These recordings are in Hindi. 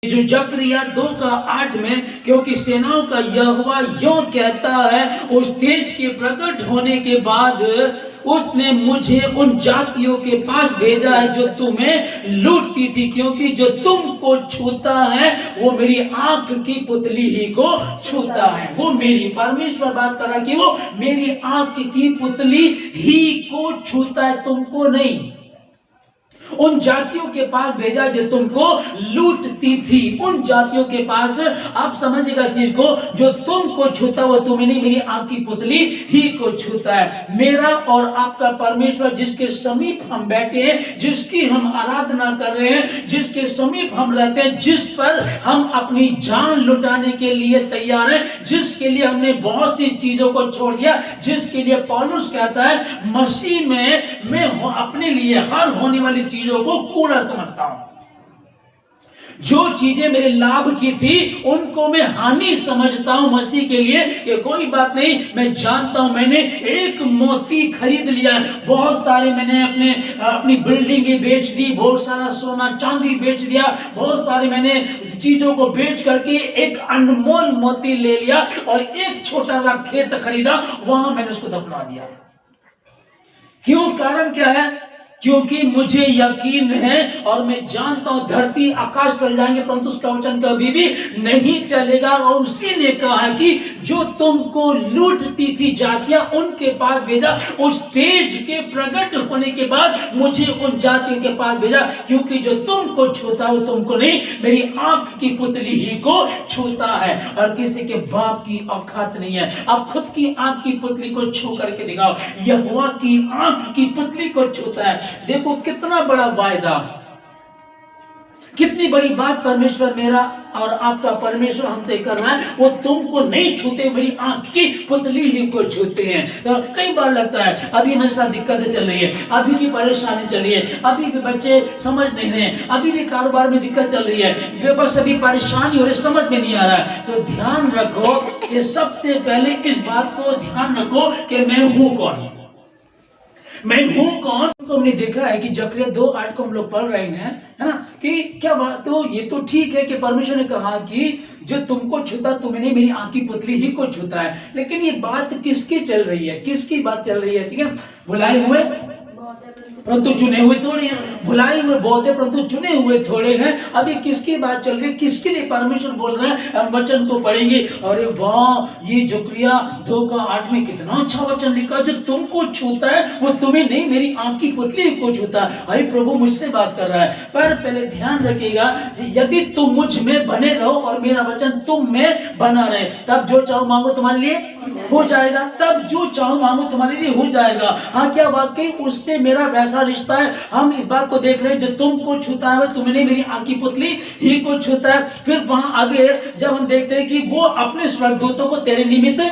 जो जकरिया 2:8 में, क्योंकि सेनाओं का यहोवा यूं कहता है, उस तेज के प्रकट होने के बाद उसने मुझे उन जातियों के पास भेजा है जो तुम्हें लूटती थी, क्योंकि जो तुमको छूता है वो मेरी आंख की पुतली ही को छूता है। वो मेरी परमेश्वर बात कर रहा कि वो मेरी आंख की पुतली ही को छूता है, तुमको नहीं। उन जातियों के पास भेजा जो तुमको लूटती थी, उन जातियों के पास। आप समझिएगा चीज को, जो तुमको छूता वो तुम्हें नहीं, मेरी आंख की पुतली ही को छूता है। मेरा और आपका परमेश्वर जिसके समीप हम बैठे हैं, जिसकी हम आराधना कर रहे हैं, जिसके समीप हम रहते हैं, जिस पर हम अपनी जान लुटाने के लिए तैयार हैं, जिसके लिए हमने बहुत सी चीजों को छोड़ दिया, जिसके लिए पौलुस कहता है मसीह में मैं अपने लिए हर होने वाली चीजों को कूड़ा समझता हूं। जो चीजें मेरे लाभ की थी उनको मैं हानि समझता हूं मसीह के लिए। ये कोई बात नहीं, मैं जानता हूं मैंने एक मोती खरीद लिया है। बहुत सारे मैंने अपनी बिल्डिंग बेच दी, बहुत सारा सोना चांदी बेच दिया, बहुत सारे मैंने चीजों को बेच करके एक अनमोल मोती ले लिया और एक छोटा सा खेत खरीदा, वहां मैंने उसको दफना दिया। क्यों? कारण क्या है? क्योंकि मुझे यकीन है और मैं जानता हूं धरती आकाश टल जाएंगे परंतु उसका वचन कभी भी नहीं टलेगा। और उसी ने कहा कि जो तुमको लूटती थी जातियां, उनके पास भेजा। उस तेज के प्रकट होने के बाद मुझे उन जातियों के पास भेजा, क्योंकि जो तुमको छूता वो तुमको नहीं, मेरी आंख की पुतली ही को छूता है। और किसी के बाप की औकात नहीं है। आप खुद की आंख की पुतली को छू करके दिखाओ। यहोवा की आंख की पुतली को छूता है। देखो कितना बड़ा वायदा, कितनी बड़ी बात परमेश्वर मेरा और आपका परमेश्वर हमसे कर रहा है। वो तुमको नहीं छूते, मेरी आंख की पुतली ही को छूते हैं। तो कई बार लगता है अभी मेरे साथ दिक्कतें चल रही है, अभी भी परेशानी चल रही है, अभी भी बच्चे समझ नहीं रहे, अभी भी कारोबार में दिक्कत चल रही है, बस अभी परेशानी हो रही, समझ में नहीं आ रहा है। तो ध्यान रखो कि सबसे पहले इस बात को ध्यान रखो कि मैं हूं कौन, मैं हूं कौन। तो हमने देखा है कि जकरिया 2:8 को हम लोग पढ़ रहे हैं, है ना, कि क्या बात, तो ये तो ठीक है कि परमेश्वर ने कहा कि जो तुमको छूता तुम्हें नहीं, मेरी आंख की पुतली ही को छूता है। लेकिन ये बात किसकी चल रही है, किसकी बात चल रही है? ठीक है, भुलाए हुए परंतु चुने हुए थोड़े हैं, भुलाए हुए बहुत है परंतु चुने हुए थोड़े हैं। अभी किसकी बात चल रही है, किसके लिए परमेश्वर बोल रहा है? हम वचन को पढ़ेंगे। अरे वाह, ये जकरिया 2:8 में कितना अच्छा वचन लिखा, जो तुमको छूता है वो तुम्हें नहीं, मेरी आंख की पुतली को छूता है। अरे प्रभु मुझसे बात कर रहा है। पर पहले ध्यान रखिएगा, यदि तुम मुझ में बने रहो और मेरा वचन तुम में बना रहे, तब जो चाहो मांगो तुम्हारे लिए हो जाएगा, तब जो चाहो मांगो तुम्हारे लिए हो जाएगा। हाँ, क्या वाकई उससे मेरा वैसा रिश्ता है? हम इस बात को देख रहे हैं, जो तुमको छूता है तुम्हें नहीं, मेरी आंख की पुतली ही को छूता है। फिर वहां आगे जब हम देखते हैं कि वो अपने स्वर्गदूतों को तेरे निमित्त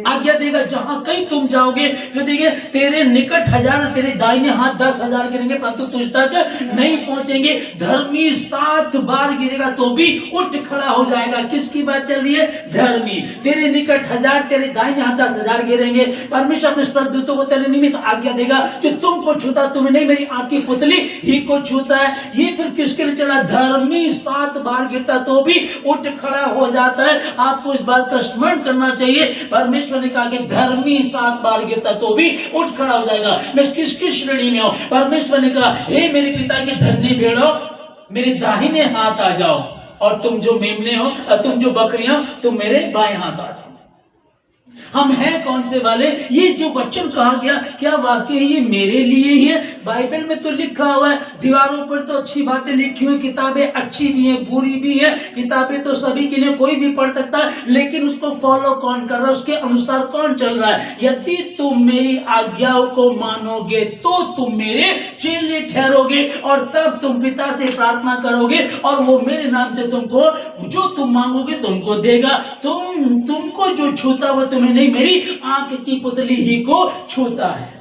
आज्ञा देगा, जहां कहीं तुम जाओगे। फिर देखिए, तेरे निकट 1000 तेरे दाहिने हाथ 10,000 गिरेंगे परंतु तुझ तक नहीं पहुंचेंगे। धर्मी 7 बार गिरेगा तो भी उठ खड़ा हो जाएगा। किसकी बात चल रही है? धर्मी। तेरे निकट 1000 तेरे दाहिने हाथ 10,000 गिरेंगे। परमेश्वर अपने स्वर्गदूतों को तेरे निमित्त आज्ञा देगा, जो तुमको छूता तुम्हें नहीं, मेरी आंख की पुतली ही को छूता है। ये फिर किसके लिए चला? धर्मी 7 बार गिरता तो भी उठ खड़ा हो जाता है। आपको इस बात का स्मरण करना चाहिए। परमेश्वर ने कहा कि धर्मी 7 बार गिरता तो भी उठ खड़ा हो जाएगा। मैं किसकी श्रेणी में हूं? परमेश्वर ने कहा, हे मेरे पिता के धन्य भेड़ों, मेरे दाहिने हाथ आ जाओ, और तुम जो मेमने हो, तुम जो बकरियां, तुम मेरे बाएं हाथ आ जाओ। हम हैं कौन से वाले? ये जो वचन कहा गया, क्या वाकई ये मेरे लिए ही है? बाइबल में तो लिखा हुआ है, दीवारों पर तो अच्छी बातें लिखी हुई, किताबें अच्छी भी हैं, बुरी भी हैं, किताबें तो सभी के लिए कोई भी पढ़ सकता है, लेकिन उसको फॉलो कौन कर रहा है, उसके अनुसार कौन चल रहा है? यदि तुम मेरी आज्ञाओं को मानोगे तो तुम मेरे चेले ठहरोगे, और तब तुम पिता से प्रार्थना करोगे और वो मेरे नाम से तुमको जो तुम मांगोगे तुमको देगा। तुमको जो छूता वो तुम्हें नहीं, मेरी आंख की पुतली ही को छूता है।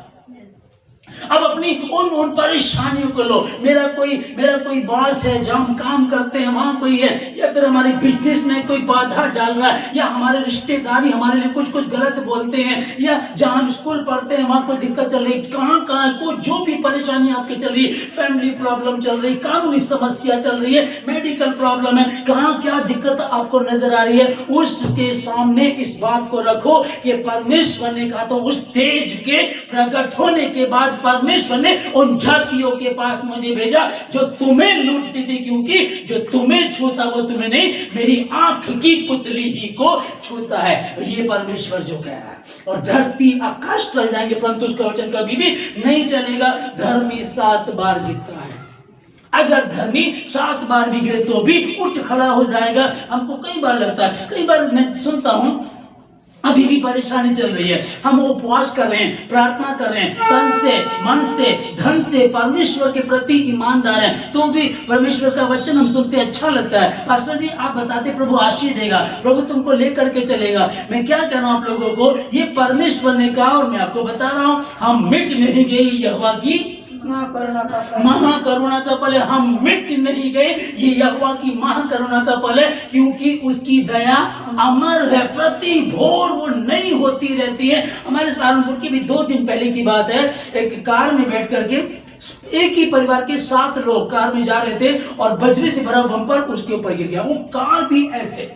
अब अपनी उन परेशानियों को लो। मेरा कोई बॉस है, जहां हम काम करते हैं वहां कोई है, या फिर हमारी बिजनेस में कोई बाधा डाल रहा है, या हमारे रिश्तेदारी हमारे लिए कुछ कुछ गलत बोलते हैं, या जहां हम स्कूल पढ़ते हैं वहां कोई दिक्कत चल रही, कहां को जो भी परेशानी आपके चल रही है, फैमिली प्रॉब्लम चल रही, कानूनी समस्या चल रही है, मेडिकल प्रॉब्लम है, कहां क्या दिक्कत आपको नजर आ रही है, उसके सामने इस बात को रखो कि परमेश्वर ने कहा, तो उस तेज के प्रकट होने के बाद परमेश्वर ने उन जातियों के पास मुझे भेजा जो तुम्हें लूटती थी, क्योंकि जो तुम्हें छूता वो तुम्हें नहीं, मेरी आंख की पुतली ही को छूता है। ये परमेश्वर जो कह रहा है। और धरती आकाश टल जाएंगे परंतु उसका वचन कभी भी नहीं टलेगा। धर्मी 7 बार गिरता है, अगर धर्मी 7 बार भी गिरे तो भी उठ खड़ा हो जाएगा। हमको कई बार लगता है, कई बार मैं सुनता हूं अभी भी परेशानी चल रही है, हम उपवास कर रहे हैं, प्रार्थना कर रहे हैं, तन से, मन से, धन से परमेश्वर के प्रति ईमानदार हैं, तो भी परमेश्वर का वचन हम सुनते अच्छा लगता है। पास्टर जी आप बताते प्रभु आशीष देगा, प्रभु तुमको लेकर के चलेगा। मैं क्या कह रहा हूं आप लोगों को, ये परमेश्वर ने कहा और मैं आपको बता रहा हूं, हम मिट नहीं गई यहोवा की महाकरुणा का पल है। हम मिट नहीं गए, ये यहोवा की महाकरुणा का पल है, क्योंकि उसकी दया अमर है, प्रति भोर वो नई होती रहती है। हमारे सहारनपुर की भी 2 दिन पहले की बात है, एक कार में बैठ करके एक ही परिवार के 7 लोग कार में जा रहे थे और बजरी से भरा बम्पर उसके ऊपर गिर गया। वो कार भी ऐसे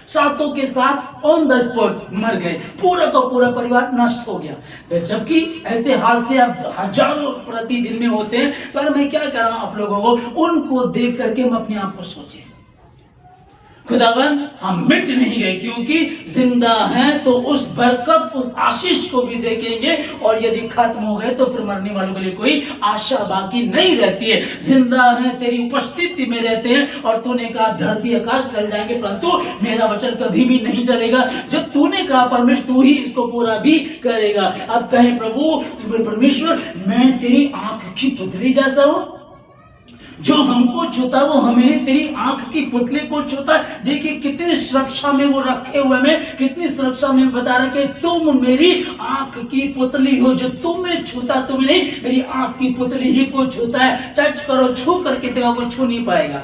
7 के 7 ऑन द स्पॉट मर गए, पूरा का पूरा परिवार नष्ट हो गया। जबकि ऐसे हादसे अब हजारों प्रतिदिन में होते हैं, पर मैं क्या कर रहा हूं आप लोगों को, उनको देख करके हम अपने आप को सोचें, खुदाबंद हम मिट नहीं गए, क्योंकि जिंदा हैं तो उस बरकत, उस आशीष को भी देखेंगे, और यदि खत्म हो गए तो फिर मरने वालों के लिए कोई आशा बाकी नहीं रहती है। जिंदा हैं, तेरी उपस्थिति में रहते हैं, और तूने कहा धरती आकाश टल जाएंगे परंतु मेरा वचन कभी भी नहीं चलेगा। जब तूने कहा परमेश्वर तू ही इसको पूरा भी करेगा। अब कहे प्रभु परमेश्वर मैं तेरी आंख की पुतली जैसा हूं, जो हमको छूता वो हमें तेरी आंख की पुतली को छूता। देखिए कितनी सुरक्षा में वो रखे हुए में, कितनी सुरक्षा में बता रहा कि तुम मेरी आंख की पुतली हो, जो तुम्हें छूता तुम्हें नहीं, मेरी आंख की पुतली ही को छूता है। टच करो, छू करके तेरा को छू नहीं पाएगा।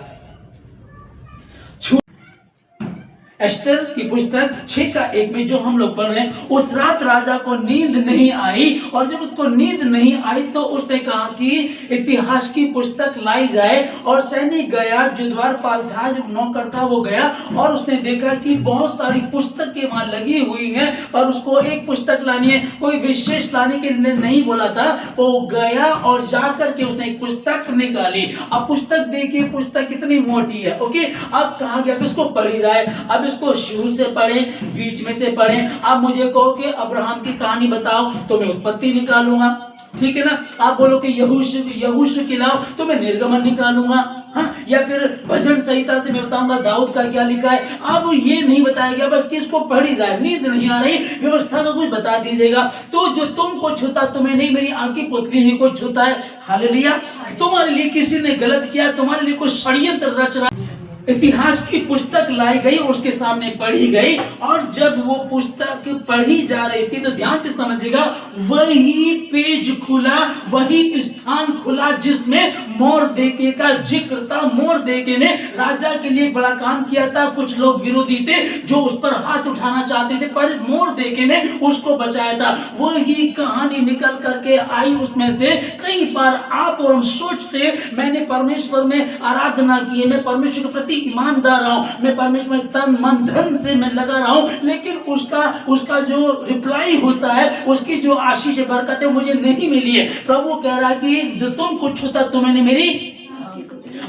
एस्तर की पुस्तक 6:1 में जो हम लोग पढ़ रहे हैं, उस रात राजा को नींद नहीं आई, और जब उसको नींद नहीं आई तो उसने कहा कि इतिहास की पुस्तक लाई जाए, और सैनिक गया, जो द्वारपाल था, जो नौकर था वो गया, और उसने देखा कि बहुत सारी पुस्तकें वहां लगी हुई हैं, और उसको एक पुस्तक लानी है, कोई विशेष लाने के लिए नहीं बोला था। वो गया और जाकर के उसने एक पुस्तक निकाली। अब पुस्तक देखिए, पुस्तक कितनी मोटी है। ओके, अब कहा गया कि उसको पढ़ी जाए। अब इसको शुरू से पढ़े, बीच में से पढ़े। आप मुझे कहो कि अब्राहम की कहानी बताओ तो मैं उत्पत्ति निकालूंगा, ठीक है ना। आप बोलो कि यहोशू खिलाओ तो मैं निर्गमन निकालूंगा, हाँ, या फिर भजन संहिता से मैं बताऊंगा दाऊद का क्या लिखा है। अब ये नहीं बताया गया, बस कि इसको पढ़ी जाए। नींद नहीं आ रही, व्यवस्था का कुछ बता दीजिएगा। तो जो तुमको छूता तुम्हें नहीं, मेरी आंख की पुतली ही को छूता है। हालेलुया। तुम्हारे लिए किसी ने गलत किया, तुम्हारे लिए कुछ षड्यंत्र रच रहा। इतिहास की पुस्तक लाई गई, उसके सामने पढ़ी गई, और जब वो पुस्तक पढ़ी जा रही थी तो ध्यान से समझिएगा, वही पेज खुला, वही स्थान खुला जिसमें मोर्देके का जिक्र था। मोर्देके ने राजा के लिए बड़ा काम किया था। कुछ लोग विरोधी थे जो उस पर हाथ उठाना चाहते थे, पर मोर्देके ने उसको बचाया था। वही कहानी निकल करके आई उसमें से। कई बार आप और हम सोचते मैंने परमेश्वर में आराधना की है, मैं परमेश्वर के प्रति ईमानदार रहा हूं, मैं परमेश्वर में तन मन धन से मैं लगा रहा हूं, लेकिन उसका जो रिप्लाई होता है, उसकी जो आशीष बरकत है मुझे नहीं मिली है। प्रभु कह रहा है कि जो तुमको छूता तुम्हें मेरी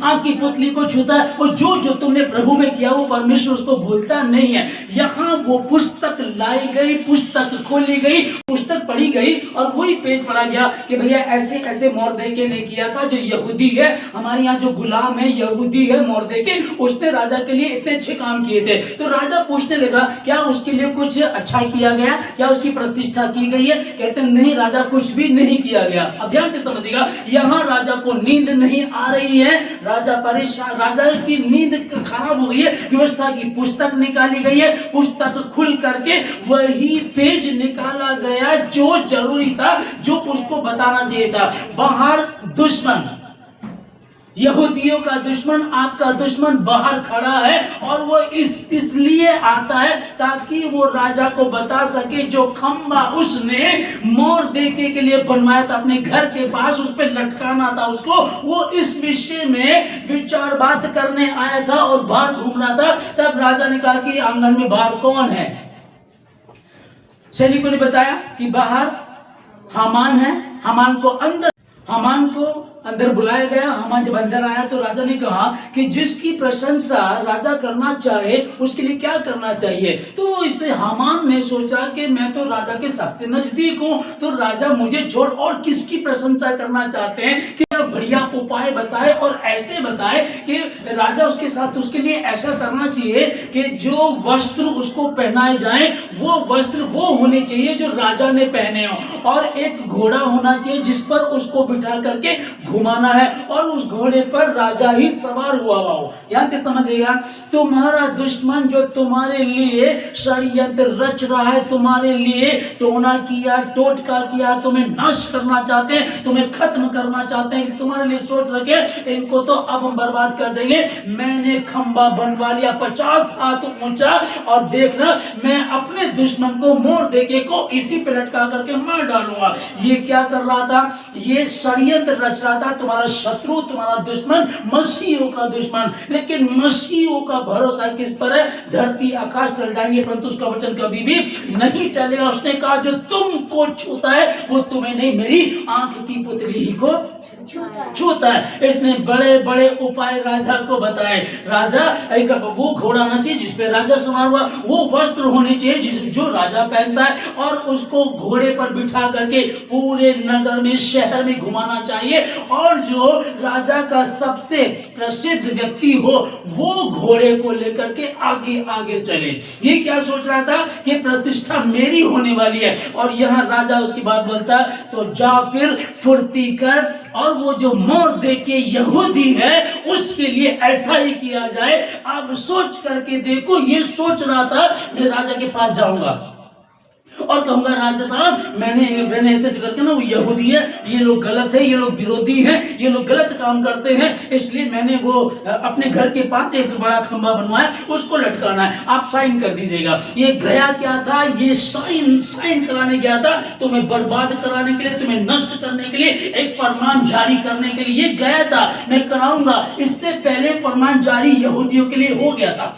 आंख की पुतली को छूता है, और जो तुमने प्रभु में किया वो परमेश्वर उसको भूलता नहीं है। यहाँ वो पुस्तक लाई गई, पुस्तक खोली गई, पुस्तक पढ़ी गई, और वही पेज पढ़ा गया कि भैया ऐसे ऐसे मोर्देके ने किया था, जो यहूदी है, हमारे यहाँ जो गुलाम है यहूदी है मोर्देके, उसने राजा के लिए इतने अच्छे काम किए थे। तो राजा पूछने लगा क्या उसके लिए कुछ अच्छा किया गया, क्या उसकी प्रतिष्ठा की गई है? कहते नहीं राजा, कुछ भी नहीं किया गया। अब ध्यान से समझिएगा, यहाँ राजा को नींद नहीं आ रही है, राजा परेशान, राजा की नींद खराब हो गई है। व्यवस्था की पुस्तक निकाली गई है, पुस्तक खुल करके वही पेज निकाला गया जो जरूरी था, जो उसको बताना चाहिए था। बाहर दुश्मन, यहूदियों का दुश्मन, आपका दुश्मन बाहर खड़ा है और वो इसलिए आता है ताकि वो राजा को बता सके जो खंबा उसने मोर देके के लिए बनवाया था अपने घर के पास, उस पे लटकाना था उसको, वो इस विषय में विचार बात करने आया था और बाहर घूम रहा था। तब राजा ने कहा कि आंगन में बाहर कौन है? सैनिकों ने बताया कि बाहर हामान है। हामान को अंदर बुलाया गया। हामान जब अंदर आया तो राजा ने कहा कि जिसकी प्रशंसा राजा करना चाहे उसके लिए क्या करना चाहिए। तो इसलिए हामान ने सोचा कि मैं तो राजा के सबसे नजदीक हूं, तो राजा मुझे छोड़ और किसकी प्रशंसा करना चाहते हैं कि बढ़िया उपाय बताए और ऐसे बताए कि राजा उसके साथ उसके लिए ऐसा करना चाहिए कि जो वस्त्र उसको पहनाए जाए वो वस्त्र वो होने चाहिए जो राजा ने पहने हो, और एक घोड़ा होना चाहिए जिस पर उसको बिठा करके घुमाना है और उस घोड़े पर राजा ही सवार हुआ हो। ध्यान से समझिएगा, तुम्हारा दुश्मन जो तुम्हारे लिए षड्यंत्र रच रहा है, तुम्हारे लिए टोना किया, टोटका किया, तुम्हें नाश करना चाहते हैं, तुम्हें खत्म करना चाहते हैं, तुम्हारे लिए सोच रखे इनको तो अब हम बर्बाद कर देंगे। मैंने खंबा बनवा लिया 50 हाथ ऊंचा और देखना मैं अपने दुश्मन को मोड़ देके को इसी पे लटका करके मार डालूंगा। ये क्या कर रहा था? ये षड्यंत्र रच रहा था। तुम्हारा शत्रु, तुम्हारा दुश्मन, मसीहों का दुश्मन। लेकिन मसीहों का भरोसा किस पर है? धरती आकाश टल जाएंगे परंतु उसका वचन कभी भी नहीं टलेगा। उसने कहा जो तुमको छूता है वो तुम्हें नहीं, मेरी आंख की पुतली ही को छूता है। इसने बड़े बड़े उपाय राजा को बताए। राजा एक वो घोड़ा आना चाहिए जिसपे राजा सवार हुआ, वो वस्त्र होने चाहिए जो राजा पहनता है, और उसको घोड़े पर बिठा करके पूरे नगर में, शहर में घुमाना चाहिए, और जो राजा का सबसे प्रसिद्ध व्यक्ति हो वो घोड़े को लेकर के आगे आगे चले। ये क्या सोच रहा था कि प्रतिष्ठा मेरी होने वाली है। और यहाँ राजा उसकी बात बोलता है तो जा फिर फुर्ती कर, और वो जो मोर दे के यहूदी है उसके लिए ऐसा ही किया जाए। अब सोच करके देखो, ये सोच रहा था मैं राजा के पास जाऊंगा और कहूंगा राजा साहब मैंने ऐसे करके ना, वो यहूदी है, ये लोग गलत है, ये लोग विरोधी हैं, ये लोग गलत काम करते हैं, इसलिए मैंने वो अपने घर के पास एक बड़ा खंबा बनवाया, उसको लटकाना है, आप साइन कर दीजिएगा। ये गया क्या था? ये साइन कराने गया था, तुम्हें बर्बाद कराने के लिए, तुम्हें नष्ट करने के लिए, एक फरमान जारी करने के लिए ये गया था। मैं कराऊंगा। इससे पहले फरमान जारी यहूदियों के लिए हो गया था।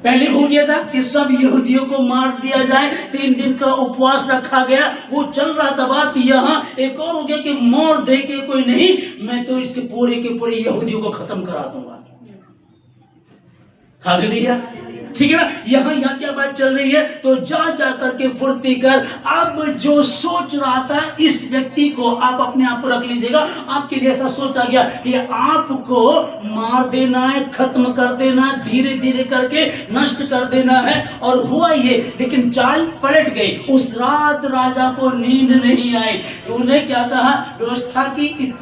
पहले हो गया था कि सब यहूदियों को मार दिया जाए, 3 दिन का उपवास रखा गया, वो चल रहा था बात। यहाँ एक और हो गया कि मोर दे के कोई नहीं, मैं तो इसके पूरे के पूरे यहूदियों को खत्म करा दूंगा। हालेलुया, ठीक है ना। यहाँ क्या बात चल रही है? तो जा करके फुर्ती कर। अब जो सोच रहा था इस व्यक्ति को आप अपने आप को रख लीजिएगा। आपके लिए ऐसा सोचा गया कि आपको मार देना है, खत्म कर देना है, धीरे धीरे करके नष्ट कर देना है। और हुआ ये, लेकिन चाल पलट गई। उस रात राजा को नींद नहीं आई। उन्हें क्या कहा? व्यवस्था की,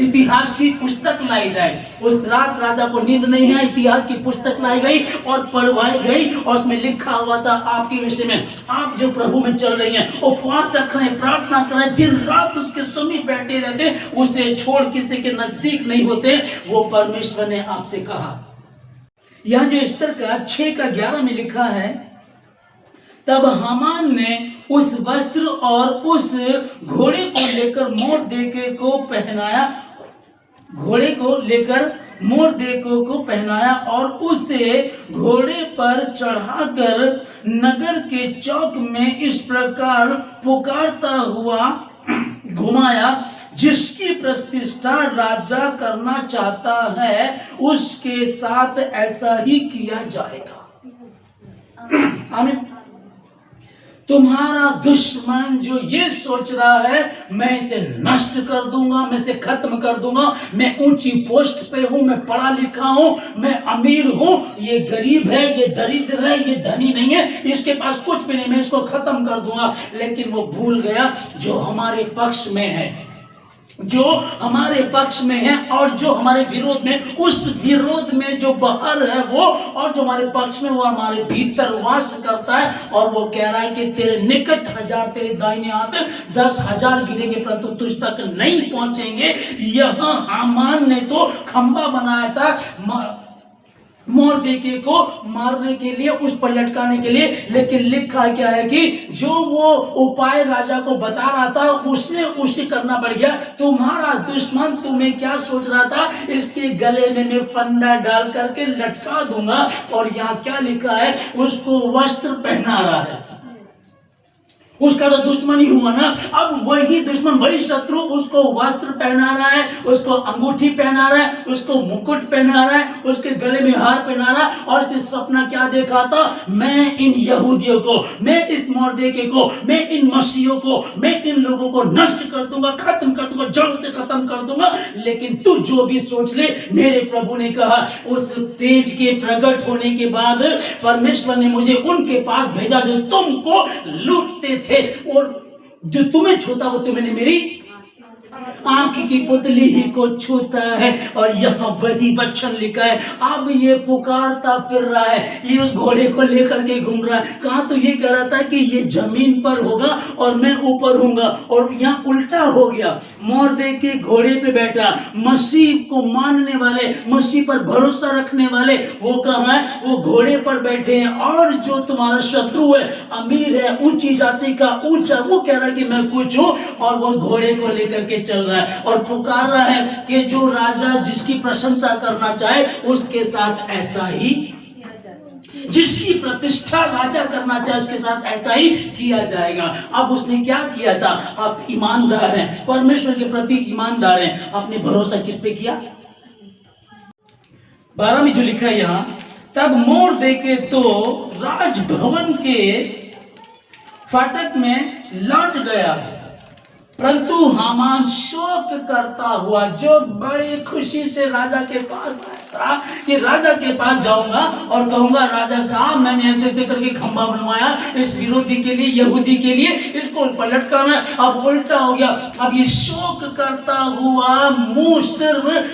इतिहास की पुस्तक लाई जाए। उस रात राजा को नींद नहीं है, इतिहास की पुस्तक लाई गई और पढ़वाई गई, और उसमें लिखा हुआ था आपके विषय में, आप जो प्रभु में चल रही हैं, उपवास रख रहे हैं, प्रार्थना कर रहे हैं, दिन रात उसके समीप बैठे रहते, उसे छोड़ किसी के नजदीक नहीं होते, वो परमेश्वर ने आपसे कहा। यहाँ जो स्तर का 6:11 में लिखा है, तब हामान ने उस वस्त्र और उस घोड़े को लेकर मोर देके को पहनाया, घोड़े को लेकर मोर देको को पहनाया और उसे घोड़े पर चढ़ाकर नगर के चौक में इस प्रकार पुकारता हुआ घुमाया, जिसकी प्रतिष्ठा राजा करना चाहता है उसके साथ ऐसा ही किया जाएगा। आमीन। तुम्हारा दुश्मन जो ये सोच रहा है मैं इसे नष्ट कर दूंगा, मैं इसे खत्म कर दूंगा, मैं ऊंची पोस्ट पे हूं, मैं पढ़ा लिखा हूं, मैं अमीर हूं, ये गरीब है, ये दरिद्र है, ये धनी नहीं है, इसके पास कुछ भी नहीं, मैं इसको खत्म कर दूंगा। लेकिन वो भूल गया जो हमारे पक्ष में है। जो हमारे पक्ष में है और जो हमारे विरोध में, उस विरोध में जो बाहर है वो, और जो हमारे पक्ष में वो हमारे भीतर वास करता है। और वो कह रहा है कि तेरे निकट 1000 तेरे दाहिने हाथ 10,000 गिरेंगे परंतु तुझ तक नहीं पहुंचेंगे। यहाँ हामान ने तो खंबा बनाया था मोर्देके को मारने के लिए, उस पर लटकाने के लिए, लेकिन लिखा क्या है कि जो वो उपाय राजा को बता रहा था उसने उसे करना पड़ गया। तुम्हारा दुश्मन तुम्हें क्या सोच रहा था, इसके गले में मैं फंदा डाल करके लटका दूंगा, और यहाँ क्या लिखा है, उसको वस्त्र पहना रहा है। उसका तो दुश्मन ही हुआ ना। अब वही दुश्मन, वही शत्रु उसको वस्त्र पहना रहा है, उसको अंगूठी पहना रहा है, उसको मुकुट पहना रहा है, उसके गले में हार पहना रहा है। और उसने सपना क्या देखा था, मैं इन यहूदियों को, मैं इस मोर्देके को, मैं इन मसीहों को, मैं इन लोगों को नष्ट कर दूंगा, खत्म कर दूंगा, जड़ों से खत्म कर दूंगा। लेकिन तू जो भी सोच ले, मेरे प्रभु ने कहा, उस तेज के प्रकट होने के बाद परमेश्वर ने मुझे उनके पास भेजा जो तुमको लूटते थे, और जो तुम्हें छूता वो तुम्हें मेरी आंख की पुतली ही को छूता है। और यहाँ वही वचन लिखा है। अब ये पुकारता फिर रहा है, ये उस घोड़े को लेकर के घूम रहा है। कहाँ तो ये कह रहा था कि ये जमीन पर होगा और मैं ऊपर हूँगा, और यहाँ उल्टा हो गया। मोर्देके घोड़े पे बैठा, मसीह को मानने वाले, मसीह पर भरोसा रखने वाले वो कहाँ है, वो घोड़े पर बैठे हैं। और जो तुम्हारा शत्रु है, अमीर है, ऊंची जाति का ऊंचा, वो कह रहा है कि मैं कुछ हूँ, और वो घोड़े को लेकर के चल रहा है और पुकार रहा है कि जो राजा जिसकी प्रशंसा करना चाहे उसके साथ ऐसा ही, जिसकी प्रतिष्ठा राजा करना चाहे उसके साथ ऐसा ही किया जाएगा। अब उसने क्या किया था, आप ईमानदार हैं, परमेश्वर के प्रति ईमानदार हैं, आपने भरोसा किस पे किया। 12 में जो लिखा है यहाँ, तब मोर्देके तो राजभवन के फाटक में लौट गया, परंतु हामान शोक करता हुआ, जो बड़ी खुशी से राजा के पास आया था कि राजा के पास जाऊंगा और कहूंगा, राजा साहब मैंने ऐसे ऐसे करके खंबा बनवाया इस विरोधी के लिए, यहूदी के लिए, इसको पलट करना। अब उल्टा हो गया। अब ये शोक करता हुआ मुंह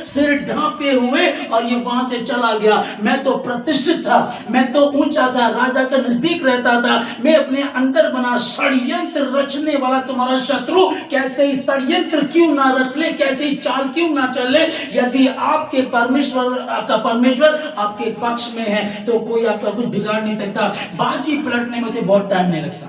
सिर ढांपे हुए, और ये वहां से चला गया। मैं तो प्रतिष्ठित था, मैं तो ऊंचा था, राजा के नजदीक रहता था, मैं अपने अंदर बना षड्यंत्र रचने वाला तुम्हारा शत्रु कैसे ही षड्यंत्र क्यों ना रच ले, कैसे ही चाल क्यों ना चले। यदि आपके परमेश्वर, आपका परमेश्वर आपके पक्ष में है तो कोई आपका कुछ बिगाड़ नहीं सकता। बाजी पलटने में तो बहुत टाइम नहीं लगता।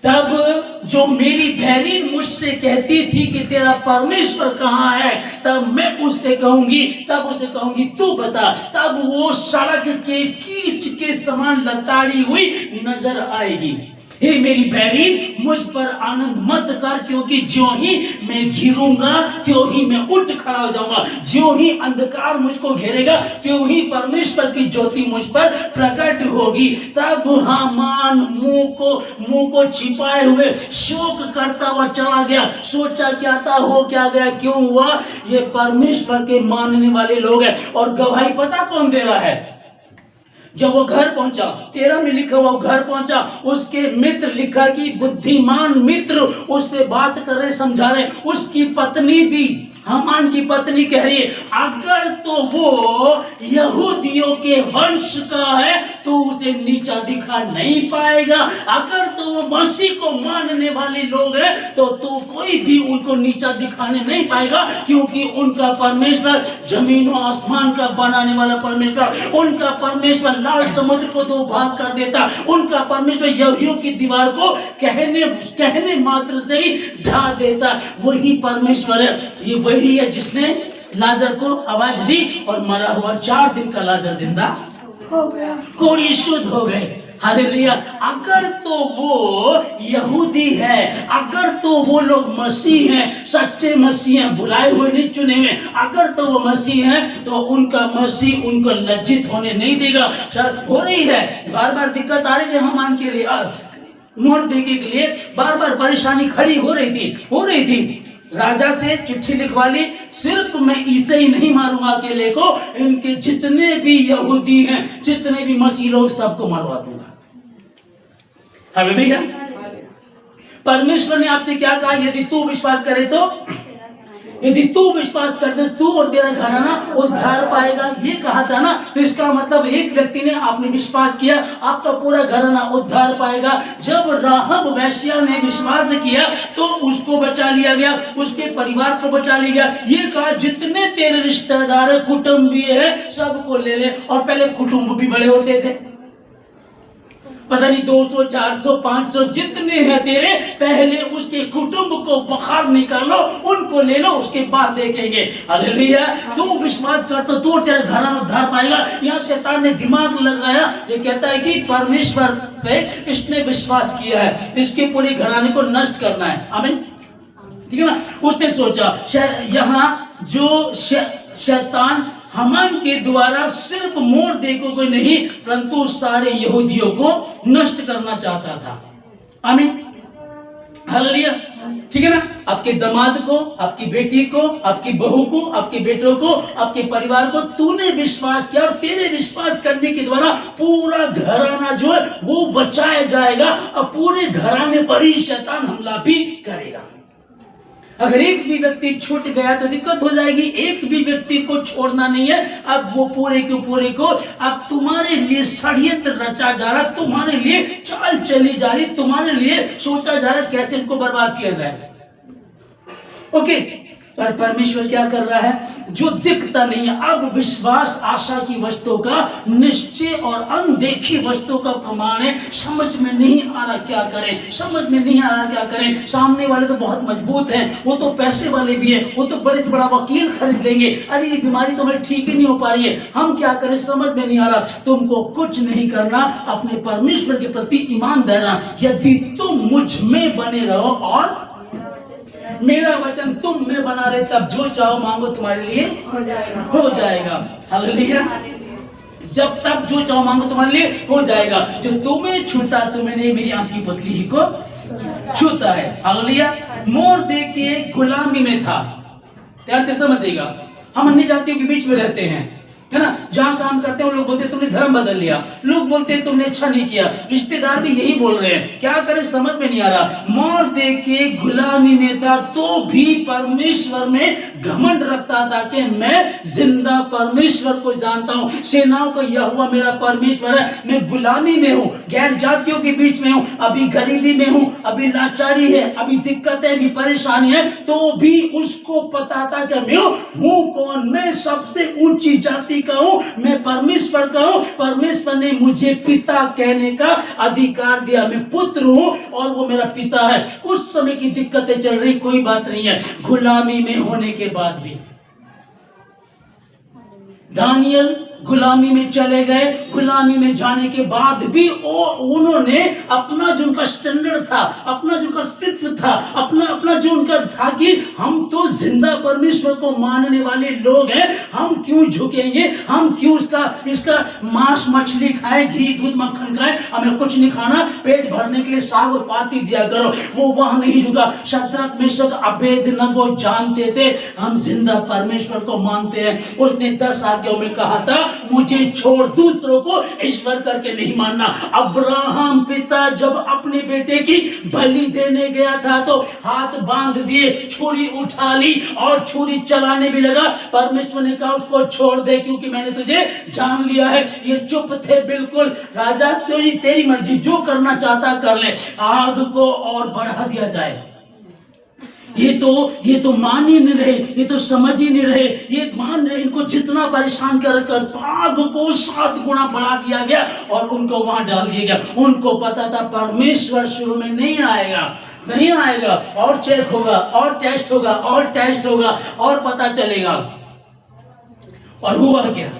तब जो मेरी बहरीन मुझसे कहती थी कि तेरा परमेश्वर कहाँ है, तब मैं उससे कहूंगी, तब उससे कहूंगी तू बता। तब वो सड़क के कीच के समान लताड़ी हुई नजर आएगी। हे मेरी बहरीन, मुझ पर आनंद मत कर, क्योंकि ज्यों ही मैं घिरूंगा त्यों ही मैं उठ खड़ा हो जाऊंगा। ज्यों ही अंधकार मुझको घेरेगा त्यों ही परमेश्वर की ज्योति मुझ पर प्रकट होगी। तब हामान मुंह को छिपाए हुए शोक करता हुआ चला गया। सोचा क्या था, हो क्या गया, क्यों हुआ। ये परमेश्वर के मानने वाले लोग हैं। और गवाही पता कौन दे रहा है। जब वो घर पहुंचा, 13 में लिखा हुआ, घर पहुंचा, उसके मित्र, लिखा कि बुद्धिमान मित्र उससे बात कर रहे, समझा रहे। उसकी पत्नी भी, हामान की पत्नी कह रही है, अगर तो वो यहूदियों के वंश का है तो उसे नीचा दिखा नहीं पाएगा। अगर तो वो मसीह को मानने वाले लोग हैं तो कोई भी उनको नीचा दिखाने नहीं पाएगा, क्योंकि उनका परमेश्वर जमीन और आसमान का बनाने वाला परमेश्वर, उनका परमेश्वर लाल समुद्र को 2 भाग कर देता, उनका परमेश्वर यहूदियों की दीवार को कहने मात्र से ही ढा देता। वही परमेश्वर है। ये वही है जिसने लाजर को आवाज दी और मरा हुआ 4 दिन का लाजर जिंदा हो गया, कोड़ी शुद्ध हो गए। हालेलुया। अगर तो वो यहूदी है, अगर तो वो लोग मसीह हैं, सच्चे मसीह हैं, बुलाए हुए नहीं चुने हुए, अगर तो वो मसीह हैं तो उनका मसीह उनको लज्जित होने नहीं देगा। हो रही है, बार बार दिक्कत आ रही थी हामान के लिए, मोर्देके के लिए बार बार परेशानी खड़ी हो रही थी। राजा से चिट्ठी लिखवा ली, सिर्फ मैं इसे ही नहीं मारूंगा अकेले को, इनके जितने भी यहूदी हैं, जितने भी मसीह लोग, सबको मरवा दूंगा। हालेलुया। परमेश्वर ने आपसे क्या कहा? यदि तू विश्वास करे तो, यदि तू विश्वास कर दे, तू और तेरा घराना उद्धार पाएगा, ये कहा था ना। तो इसका मतलब एक व्यक्ति ने, आपने विश्वास किया, आपका पूरा घराना उद्धार पाएगा। जब राहब वेश्या ने विश्वास किया तो उसको बचा लिया गया, उसके परिवार को बचा लिया गया। ये कहा जितने तेरे रिश्तेदार है, कुटुंबी है, सबको ले ले। और पहले कुटुंब भी बड़े होते थे, पता नहीं 200, 400, 500 जितने हैं तेरे, पहले उसके कुटुंब को बाहर निकालो, उनको ले लो, उसके बाद देखेंगे। हालेलुया। तू विश्वास कर तो तू और तेरा घराना उद्धार पाएगा। यहाँ शैतान ने दिमाग लगाया, ये कहता है कि परमेश्वर पे इसने विश्वास किया है, इसके पूरे घराने को नष्ट करना है। आमीन, ठीक है ना। उसने सोचा यहाँ जो शैतान हामान के द्वारा सिर्फ मोर्देको को नहीं, परंतु सारे यहूदियों को नष्ट करना चाहता था। आमीन, हालेलुया, ठीक है ना। आपके दामाद को, आपकी बेटी को, आपकी बहू को, आपके बेटों को, आपके परिवार को तूने विश्वास किया, और तेरे विश्वास करने के द्वारा पूरा घराना जो है वो बचाया जाएगा, और पूरे घराने पर ही शैतान हमला भी करेगा। अगर एक भी व्यक्ति छूट गया तो दिक्कत हो जाएगी। एक भी व्यक्ति को छोड़ना नहीं है। अब वो पूरे के पूरे को, अब तुम्हारे लिए षड्यंत्र रचा जा रहा, तुम्हारे लिए चाल चली जा रही, तुम्हारे लिए सोचा जा रहा कैसे इनको बर्बाद किया जाए। ओके, पर परमेश्वर क्या कर रहा है? जो दिखता नहीं है। अब विश्वास आशा की वस्तुओं का निश्चय और अनदेखी वस्तुओं का प्रमाण है। समझ में नहीं आ रहा क्या करें, समझ में नहीं आ रहा क्या करें। सामने वाले तो बहुत मजबूत हैं, वो तो पैसे वाले भी हैं, वो तो बड़े से बड़ा वकील खरीद लेंगे। अरे ये बीमारी तो मेरी ठीक ही नहीं हो पा रही है, हम क्या करें, समझ में नहीं आ रहा। तुमको कुछ नहीं करना, अपने परमेश्वर के प्रति ईमान देना। यदि तुम मुझ में बने रहो और मेरा वचन तुम में बना रहे, तब जो चाहो मांगो तुम्हारे लिए हो जाएगा। हालेलुया। जब तब जो चाहो मांगो तुम्हारे लिए हो जाएगा। जो तुम्हें छूता, तुम्हें नहीं, मेरी आंख की पतली ही को छूता है। हालेलुया। मोर्देके गुलामी में था। ध्यान से समझिएगा, हम अन्य जातियों के बीच में रहते हैं, है ना। जहां काम करते हैं लोग बोलते हैं तुमने धर्म बदल लिया, लोग बोलते हैं तुमने अच्छा नहीं किया, रिश्तेदार भी यही बोल रहे हैं। क्या करें, समझ में नहीं आ रहा। मोर्देके गुलामी में था तो भी परमेश्वर में घमंड रखता था कि मैं जिंदा परमेश्वर को जानता हूं, सेनाओं का यहोवा मेरा परमेश्वर है। मैं गुलामी में हूं, गैर जातियों के बीच में हूं, अभी गरीबी में हूं, अभी लाचारी है, अभी दिक्कत है, अभी परेशानी है, तो भी उसको पता था कि मैं हूं कौन, मैं सबसे ऊंची जाति का हूं, मैं परमेश्वर का हूं। परमेश्वर ने मुझे पिता कहने का अधिकार दिया, मैं पुत्र हूं और वो मेरा पिता है। उस समय की दिक्कतें चल रही, कोई बात नहीं है। गुलामी में होने के बाद भी दानियल गुलामी में चले गए, गुलामी में जाने के बाद भी उन्होंने अपना जो उनका स्टैंडर्ड था, अपना जो उनका अस्तित्व था, अपना जो उनका था कि हम तो जिंदा परमेश्वर को मानने वाले लोग हैं, हम क्यों झुकेंगे, हम क्यों इसका मांस मछली खाए, घी दूध मक्खन खाए, हमें कुछ नहीं खाना, पेट भरने के लिए साग और पाती दिया करो। वो वहां नहीं झुका। शद्रक मेशक अबेदनगो जानते थे हम जिंदा परमेश्वर को मानते हैं। उसने 10 आज्ञाओं में कहा था मुझे छोड़ दूसरों को ईश्वर करके नहीं मानना। अब्राहम पिता जब अपने बेटे की बलि देने गया था तो हाथ बांध दिए, छुरी उठा ली और छुरी चलाने भी लगा। परमेश्वर ने कहा उसको छोड़ दे क्योंकि मैंने तुझे जान लिया है। ये चुप थे बिल्कुल। राजा तेरी मर्जी, जो करना चाहता कर ले। आग को और बढ़ा दिया जाए। ये तो मान ही नहीं रहे, ये तो समझ ही नहीं रहे, ये मान रहे, इनको जितना परेशान कर आग को 7 गुना बढ़ा दिया गया और उनको वहां डाल दिया गया। उनको पता था परमेश्वर शुरू में नहीं आएगा, और चेक होगा और टेस्ट होगा और टेस्ट होगा और पता चलेगा। और हुआ क्या?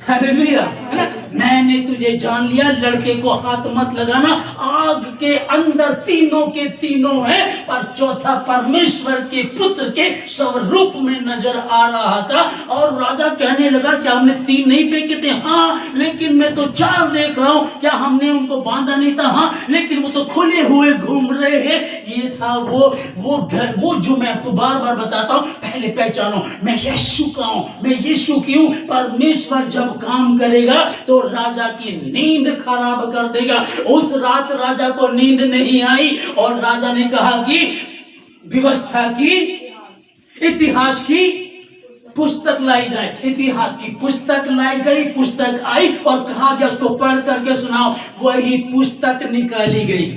हालेलुया, है ना। मैंने तुझे जान लिया, लड़के को हाथ मत लगाना। आग के अंदर तीनों के तीनों है, पर चौथा परमेश्वर के पुत्र के स्वरूप में नजर आ रहा था। और राजा कहने लगा क्या हमने 3 नहीं फेंके थे? हाँ, लेकिन मैं तो 4 देख रहा हूं। क्या हमने उनको बांधा नहीं था? हाँ, लेकिन वो तो खुले हुए घूम रहे हैं। ये था वो जो मैं आपको बार बार बताता हूं। पहले पहचानो, मैं यीशु का हूं, मैं यीशु की हूं। परमेश्वर जब काम करेगा तो राजा की नींद खराब कर देगा। उस रात राजा को नींद नहीं आई और राजा ने कहा कि व्यवस्था की, इतिहास की पुस्तक लाई जाए। इतिहास की पुस्तक लाई गई, पुस्तक आई और कहा कि उसको पढ़ करके सुनाओ। वही पुस्तक निकाली गई।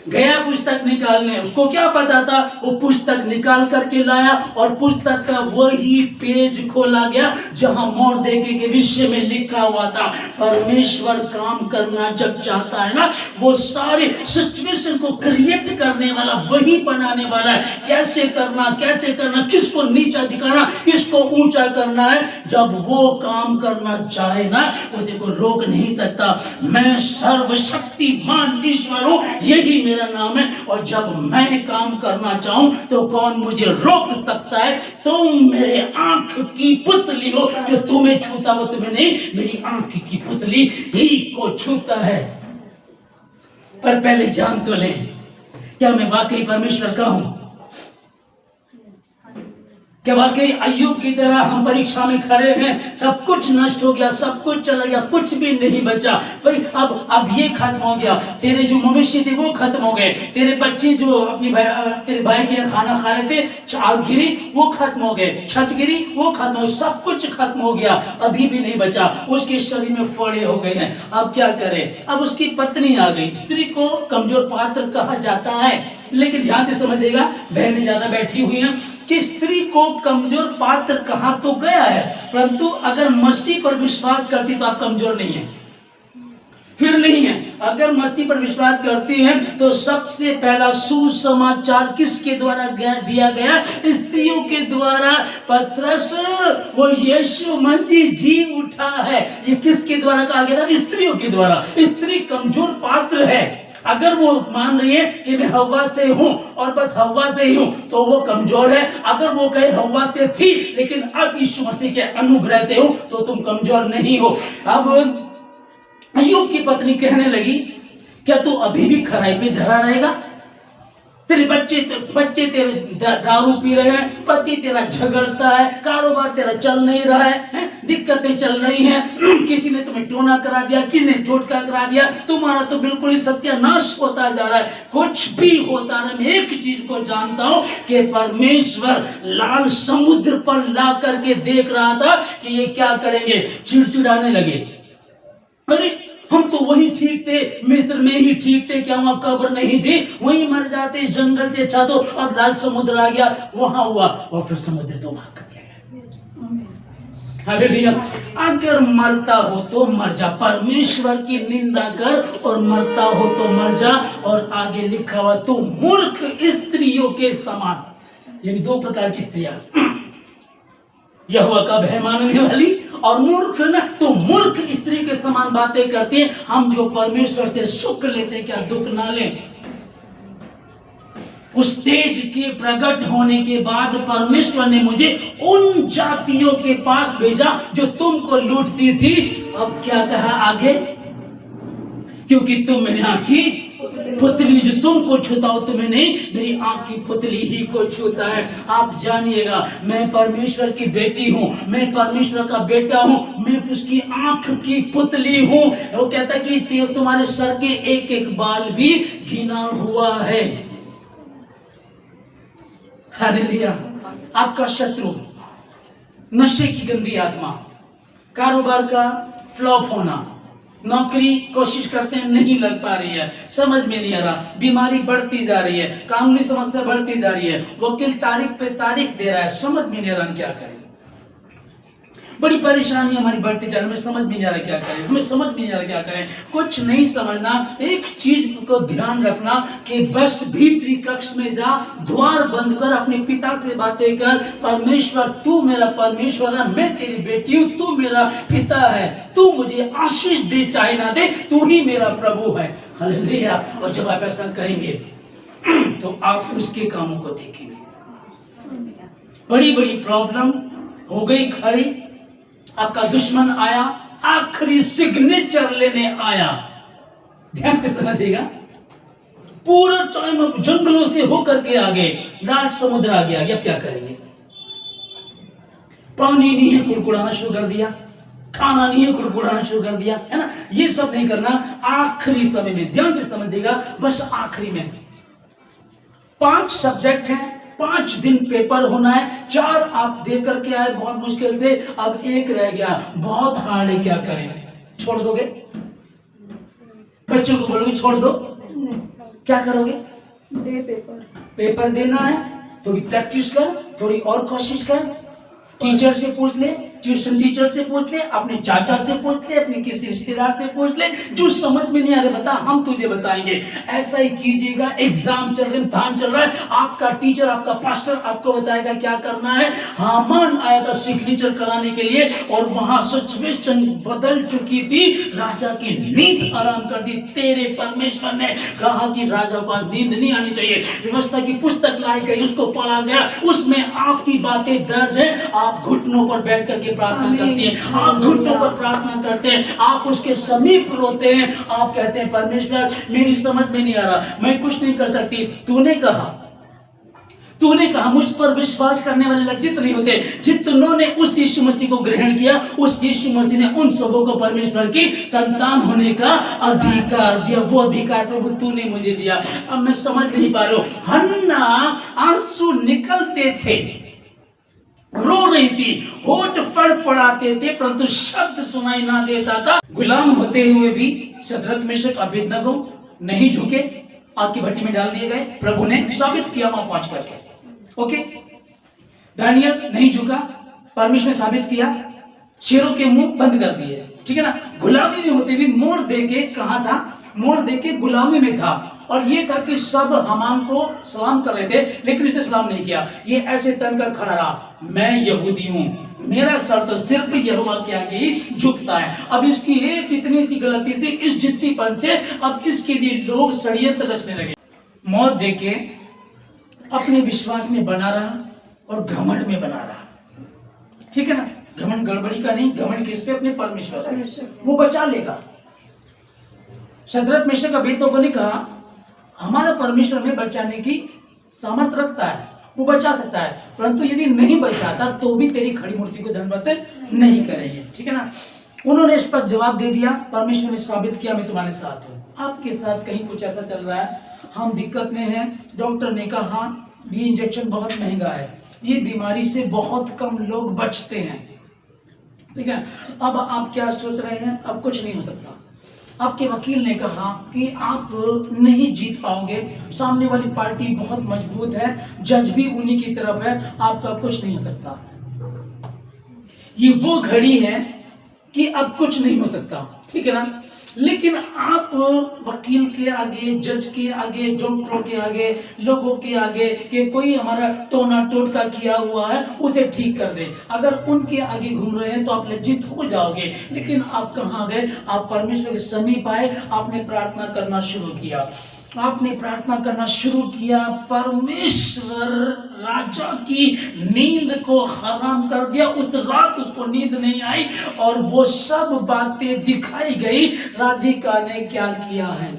गया पुस्तक निकालने, उसको क्या पता था, वो पुस्तक निकाल करके लाया और पुस्तक का वही पेज खोला गया जहां मोर्देके के विषय में लिखा हुआ था। परमेश्वर काम करना जब चाहता है ना, वो सारे सिचुएशन को क्रिएट करने वाला, वही बनाने वाला है। कैसे करना, किसको नीचा दिखाना, किसको ऊंचा करना है। जब वो काम करना चाहे ना, उसे को रोक नहीं सकता। मैं सर्वशक्तिमान ईश्वर हूं, यही मेरा नाम है, और जब मैं काम करना चाहूं तो कौन मुझे रोक सकता है। तुम मेरे आंख की पुतली हो, जो तुम्हें छूता वो तुम्हें नहीं, मेरी आंख की पुतली ही को छूता है। पर पहले जान तो लें, क्या मैं वाकई परमेश्वर का हूं? क्या वाकई अय्यूब की तरह हम परीक्षा में खड़े हैं, सब कुछ नष्ट हो गया, सब कुछ चला गया, कुछ भी नहीं बचा भाई। अब ये खत्म हो गया, तेरे जो मवेशी थे वो खत्म हो गए, तेरे बच्चे जो तेरे भाई के खाना खा रहे थे, आग गिरी वो खत्म हो गए, छत गिरी वो खत्म हो, सब कुछ खत्म हो गया, अभी भी नहीं बचा। उसके शरीर में फोड़े हो गए हैं। अब क्या करे? अब उसकी पत्नी आ गई। स्त्री को कमजोर पात्र कहा जाता है, लेकिन ध्यान से समझिएगा, बहनें ज्यादा बैठी हुई हैं कि स्त्री को कमजोर पात्र कहा तो गया है, परंतु अगर मसीह पर विश्वास करती तो आप कमजोर नहीं है, फिर नहीं है। अगर मसीह पर विश्वास करती है तो सबसे पहला सुसमाचार किसके द्वारा दिया गया? स्त्रियों के द्वारा। पतरस, वो यीशु मसीह जी उठा है, ये किसके द्वारा कहा गया था? स्त्रियों के द्वारा। स्त्री कमजोर पात्र है। अगर वो मान रही है कि मैं हव्वा से हूं और बस हव्वा से ही हूं, तो वो कमजोर है। अगर वो कहे हव्वा से थी लेकिन अब यीशु मसीह के अनुग्रह से हो, तो तुम कमजोर नहीं हो। अब अय्यूब की पत्नी कहने लगी, क्या तू अभी भी खराई पे धरा रहेगा? तेरे बच्चे तेरे दारू पी रहे हैं, पति तेरा झगड़ता है, कारोबार तेरा चल नहीं रहा है, दिक्कतें चल रही हैं, किसी ने तुम्हें टोना करा दिया, किसी ने टोटका करा दिया, तुम्हारा तो बिल्कुल ही सत्यानाश होता जा रहा है। कुछ भी होता रहा, मैं एक चीज को जानता हूं कि परमेश्वर लाल समुद्र पर ला करके देख रहा था कि ये क्या करेंगे। चिड़चिड़ाने लगे, अरे हम तो वही ठीक थे, मिस्र में ही ठीक थे, क्या वहां कब्र नहीं थी? वहीं मर जाते, जंगल से अच्छा। तो अब लाल समुद्र आ गया, वहां हुआ और फिर समुद्र तो भाग कर गया। हालेलुया। अगर मरता हो तो मर जा, परमेश्वर की निंदा कर और मरता हो तो मर जा। और आगे लिखा हुआ, तो मूर्ख स्त्रियों के समान। ये दो प्रकार की स्त्रियां, यहोवा का भय मानने वाली और मूर्ख ना, तो मूर्ख स्त्री के समान बातें करती हैं। हम जो परमेश्वर से सुख लेते क्या दुख ना लें? उस तेज के प्रकट होने के बाद परमेश्वर ने मुझे उन जातियों के पास भेजा जो तुमको लूटती थी। अब क्या कहा आगे? क्योंकि तुम मेरी आंख की पुतली, जो तुमको छूता हो तुम्हें नहीं, मेरी आंख की पुतली ही को छूता है। आप जानिएगा, मैं परमेश्वर की बेटी हूं, मैं परमेश्वर का बेटा हूं, मैं उसकी आंख की पुतली हूं। वो कहता कि तुम्हारे सर के एक एक बाल भी गिना हुआ है। हालेलुया। आपका शत्रु, नशे की गंदी आत्मा, कारोबार का फ्लॉप होना, नौकरी कोशिश करते हैं नहीं लग पा रही है, समझ में नहीं आ रहा, बीमारी बढ़ती जा रही है, कानूनी समस्या बढ़ती जा रही है, वकील तारीख पे तारीख दे रहा है, समझ में नहीं आ रहा क्या करें। बड़ी परेशानी हमारी बढ़ती जा रही है, हमें समझ में नहीं आ रहा क्या करें, हमें समझ में नहीं आ रहा क्या करें। कुछ नहीं समझना, एक चीज को ध्यान रखना कि बस भीतरी कक्ष में जा, द्वार बंद कर, अपने पिता से बातें कर। परमेश्वर, तू मेरा परमेश्वर है, मैं तेरी बेटी हूं, तू मेरा पिता है, तू मुझे आशीष दे चाहे ना दे, तू ही मेरा प्रभु है। हालेलुया। और जब आप ऐसा कहेंगे तो आप उसके कामों को देखेंगे। बड़ी बड़ी प्रॉब्लम हो गई खड़ी, आपका दुश्मन आया, आखिरी सिग्नेचर लेने आया। ध्यान से समझिएगा, पूरा टाइम अब जंगलों से होकर के आ गए, लाल समुद्र आ गया। अब क्या करेंगे? पानी नहीं है, कुड़कुड़ाना शुरू कर दिया। खाना नहीं है, गुड़गुड़ाना शुरू कर दिया, है ना। ये सब नहीं करना। आखिरी समय में ध्यान से समझ देगा, बस आखिरी में 5 सब्जेक्ट हैं, 5 दिन पेपर होना है, 4 आप दे करके आए बहुत मुश्किल से, अब 1 रह गया, बहुत हार्ड है, क्या करें? छोड़ दोगे? बच्चों को बोलोगे छोड़ दो? नहीं। क्या करोगे? दे पेपर देना है, थोड़ी प्रैक्टिस कर, थोड़ी और कोशिश कर, टीचर से पूछ ले, ट्यूशन टीचर से पूछ ले, अपने चाचा से पूछ ले, अपने किसी रिश्तेदार से पूछ ले, जो समझ में नहीं आ रहा बता, हम तुझे बताएंगे। ऐसा ही कीजिएगा। एग्जाम चल रहे, इम्तिहान चल रहा है, आपका टीचर, आपका पास्टर आपको बताएगा क्या करना है। हामान आया था सिग्नेचर कराने के लिए और वहां सिचुएशन बदल चुकी थी, राजा की नींद आराम कर दी। तेरे परमेश्वर ने कहा कि राजा को नींद नहीं आनी चाहिए। व्यवस्था की पुस्तक लाई गई, उसको पढ़ा गया, उसमें आपकी बातें दर्ज है। आप घुटनों पर बैठ करके प्रार्थना करती हैं, आप घुटनों पर प्रार्थना करते हैं, आप उसके समीप रोते हैं, आप कहते हैं परमेश्वर मेरी समझ में नहीं आ रहा, मैं कुछ नहीं कर सकती। तूने कहा मुझ पर विश्वास करने वाले लज्जित नहीं होते। जितनों ने उस यीशु मसीह को ग्रहण किया, उस यीशु मसीह ने उन सबों को परमेश्वर की संतान होने का अधिकार दिया। वो अधिकार प्रभु तूने मुझे दिया। अब मैं समझ नहीं पा रहा हूं। हन्ना आंसू निकलते थे, रो रही थी, होठ फड़फड़ाते थे, परंतु शब्द सुनाई ना देता था। गुलाम होते हुए भी शद्रक मेशक अबेदनगो नहीं झुके, आग की भट्टी में डाल दिए गए। प्रभु ने साबित किया वहां पहुंच करके। ओके, दानियल नहीं झुका, परमेश्वर ने साबित किया, शेरों के मुंह बंद कर दिए, ठीक है ना। गुलामी में होते भी मोड़ दे के कहा था, मोड़ दे के गुलामी में था, और ये था कि सब हामान को सलाम कर रहे थे, लेकिन इसने सलाम नहीं किया। ये ऐसे तनकर खड़ा रहा, मैं यहूदी हूं, मेरा सर तो सिर्फ यहोवा के आगे ही झुकता है। अब इसकी एक इतनी सी गलती से, इस जिद्दीपन से, अब इसके लिए लोग षड्यंत्र रचने लगे। मौत देके अपने विश्वास में बना रहा और घमंड में बना रहा, ठीक है ना। घमंड गड़बड़ी का नहीं, घमंड किस पे? अपने परमेश्वर पे। वो बचा लेगा। शद्रक मेशक अबेदनगो ने कहा हमारा परमेश्वर में बचाने की सामर्थ्य रखता है, वो बचा सकता है, परंतु यदि नहीं बचाता तो भी तेरी खड़ी मूर्ति को दंडवत नहीं करेंगे, ठीक है ना। उन्होंने इस पर जवाब दे दिया, परमेश्वर ने साबित किया मैं तुम्हारे साथ हूँ। आपके साथ कहीं कुछ ऐसा चल रहा है, हम दिक्कत में हैं, डॉक्टर ने कहा ये इंजेक्शन बहुत महंगा है, ये बीमारी से बहुत कम लोग बचते हैं, ठीक है। अब आप क्या सोच रहे हैं? अब कुछ नहीं हो सकता। आपके वकील ने कहा कि आप नहीं जीत पाओगे, सामने वाली पार्टी बहुत मजबूत है, जज भी उन्हीं की तरफ है, आपका कुछ नहीं हो सकता। ये वो घड़ी है कि अब कुछ नहीं हो सकता, ठीक है ना। लेकिन आप वकील के आगे, जज के आगे, डॉक्टरों के आगे, लोगों के आगे कि कोई हमारा टोना टोटका किया हुआ है उसे ठीक कर दे, अगर उनके आगे घूम रहे हैं तो आप लज्जित हो जाओगे। लेकिन आप कहाँ गए? आप परमेश्वर के समीप आए, आपने प्रार्थना करना शुरू किया, आपने प्रार्थना करना शुरू किया। परमेश्वर राजा की नींद को हराम कर दिया। उस रात उसको नींद नहीं आई और वो सब बातें दिखाई गई। राधिका ने क्या किया है?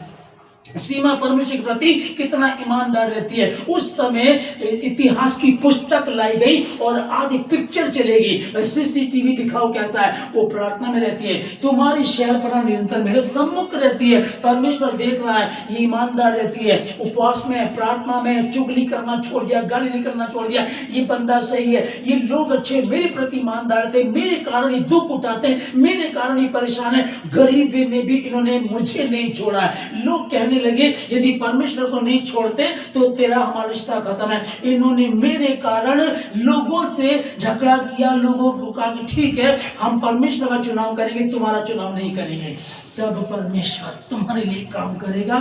सीमा परमेश्वर के प्रति कितना ईमानदार रहती है। उस समय इतिहास की पुस्तक लाई गई और आज एक पिक्चर चलेगी, सीसीटीवी दिखाओ कैसा है। वो प्रार्थना में रहती है, तुम्हारी शहरपनाह निरंतर मेरे सम्मुख रहती है, परमेश्वर देख रहा है, ये ईमानदार रहती है। उपवास में, प्रार्थना में, चुगली करना छोड़ दिया, गाली निकलना छोड़ दिया, ये बंदा सही है, ये लोग अच्छे, मेरे प्रति ईमानदार थे, मेरे कारण ही दुख उठाते हैं, मेरे कारण ही परेशान है, गरीबी में भी इन्होंने मुझे नहीं छोड़ा है। लोग कहने लगे यदि परमेश्वर को नहीं छोड़ते तो तेरा हमारा रिश्ता खत्म है। इन्होंने मेरे कारण लोगों से झगड़ा किया, लोगों को कहा कि ठीक है हम परमेश्वर का चुनाव करेंगे, तुम्हारा चुनाव नहीं करेंगे। तब परमेश्वर तुम्हारे लिए काम करेगा।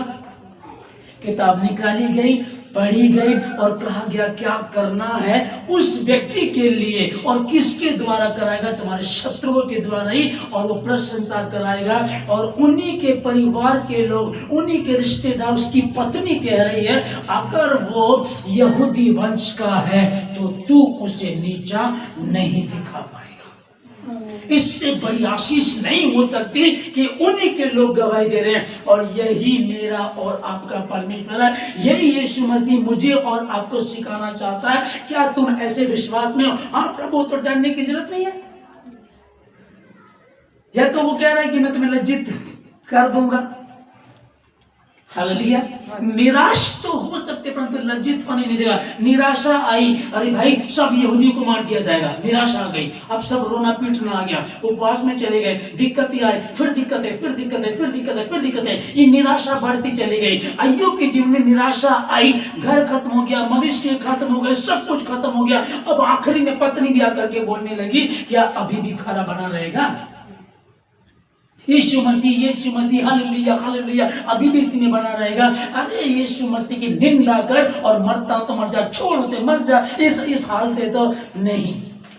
किताब निकाली गई, पढ़ी गई और कहा गया क्या करना है उस व्यक्ति के लिए, और किसके द्वारा कराएगा? तुम्हारे शत्रुओं के द्वारा ही, और वो प्रशंसा कराएगा। और उन्हीं के परिवार के लोग, उन्हीं के रिश्तेदार, उसकी पत्नी कह रही है अगर वो यहूदी वंश का है तो तू उसे नीचा नहीं दिखा पाएगा। इससे बड़ी आशीष नहीं हो सकती कि उन्हीं के लोग गवाही दे रहे हैं, और यही मेरा और आपका परमेश्वर है। यही यीशु मसीह मुझे और आपको सिखाना चाहता है। क्या तुम ऐसे विश्वास में हो? हाँ प्रभु, तो डरने की जरूरत नहीं है। या तो वो कह रहा है कि मैं तुम्हें लज्जित कर दूंगा, हालेलुया। निराश तो हो सकते परंतु लज्जित होने नहीं देगा। निराशा आई, अरे भाई सब यहूदियों को मार दिया जाएगा, निराशा आ गई, अब सब रोना पीटना आ गया, उपवास में चले गए, दिक्कतें आई, फिर दिक्कतें, फिर दिक्कतें, फिर दिक्कतें, फिर दिक्कतें, ये निराशा बढ़ती चली गई। अय्यूब के जीवन में निराशा आई, घर खत्म हो गया, भविष्य खत्म हो गया, सब कुछ खत्म हो गया। अब आखिरी में पत्नी भी आकर के बोलने लगी, क्या अभी भी खरा बना रहेगा? यीशु मसीह हालेलुया हालेलुया, अभी भी इसी में बना रहेगा। अरे यीशु मसीह की निंदा कर और मरता तो मर जा, छोड़ उसे मर जा, इस हाल से तो नहीं।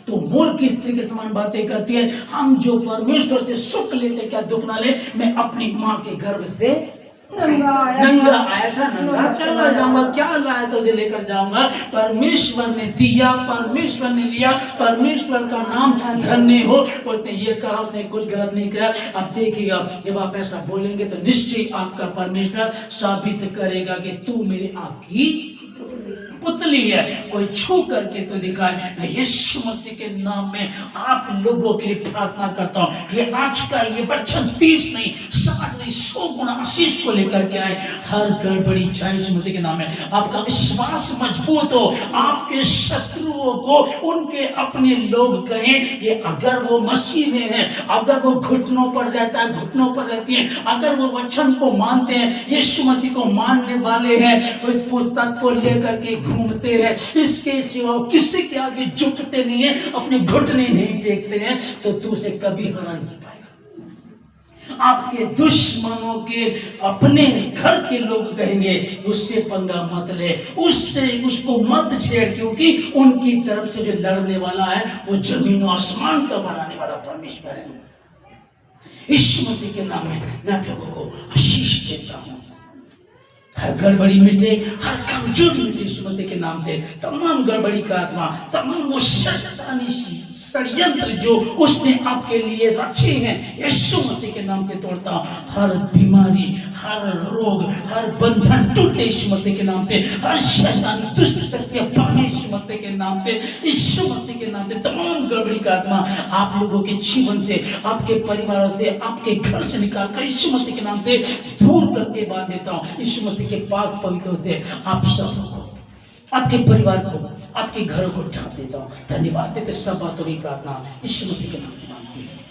तो मूर्ख स्त्री के समान बातें करती है। हम जो परमेश्वर से सुख लेते क्या दुख ना ले। मैं अपनी माँ के गर्भ से नंगा आया था, नंगा चला जाऊंगा, क्या लाया तुझे लेकर जाऊंगा। परमेश्वर ने दिया, परमेश्वर ने लिया, परमेश्वर का नाम धन्य हो। उसने ये कहा, उसने कुछ गलत नहीं किया। अब देखिएगा जब आप ऐसा बोलेंगे तो निश्चय आपका परमेश्वर साबित करेगा कि तू मेरी आँख की पुतली है। कोई छू करके तो दिखाए। मैं यीशु मसीह के नाम में आप लोगों के लिए प्रार्थना करता हूँ कि आज का ये वचन 30 नहीं 60 नहीं 100 गुना आशीष को लेकर के आए। हर गड़बड़ी चाहे यीशु मसीह के नाम में आपका विश्वास मजबूत हो। आपके शत्रुओं को उनके अपने लोग कहें कि अगर वो मसीह में है, अगर वो घुटनों पर रहता है, घुटनों पर रहती है, अगर वो वचन को मानते हैं, यीशु मसीह को मानने वाले हैं, उस पुस्तक को लेकर के घूमते हैं, इसके सिवा किसी के आगे झुकते नहीं है, अपने घुटने नहीं टेकते हैं, तो तू उसे कभी हरा नहीं पाएगा। आपके दुश्मनों के अपने घर के लोग कहेंगे उससे पंगा मत ले, उसको मत छेड़, क्योंकि उनकी तरफ से जो लड़ने वाला है वो जमीन और आसमान का बनाने वाला परमेश्वर है। यीशु मसीह के नाम में मैं आप लोगों को आशीष देता हूँ। हर गड़बड़ी मिटे, हर कमजोरी मिटे यीशु मसीह के नाम से। तमाम गड़बड़ी का आत्मा, तमाम वो शैतानी षड्यंत्र जो उसने आपके लिए रचे हैं, यीशु मसीह के नाम से तोड़ता हूं। हर बीमारी, हर रोग, हर बंधन टूटे यीशु मसीह के नाम से। हर शैतानी दुष्ट शक्तियां भागे यीशु मसीह के नाम से। यीशु मसीह के नाम से तमाम गड़बड़ी का आत्मा आप लोगों के जीवन से, आपके परिवारों से, आपके घर से निकाल कर यीशु मसीह के नाम से दूर करके बांध देता हूँ। यीशु मसीह के पाक पवित्रों से आप सब लोगों, आपके परिवार को, आपके घरों को ढांप देता हूँ। धन्यवाद देते सब बातों की प्रार्थना यीशु मसीह के नाम से मांगते हैं।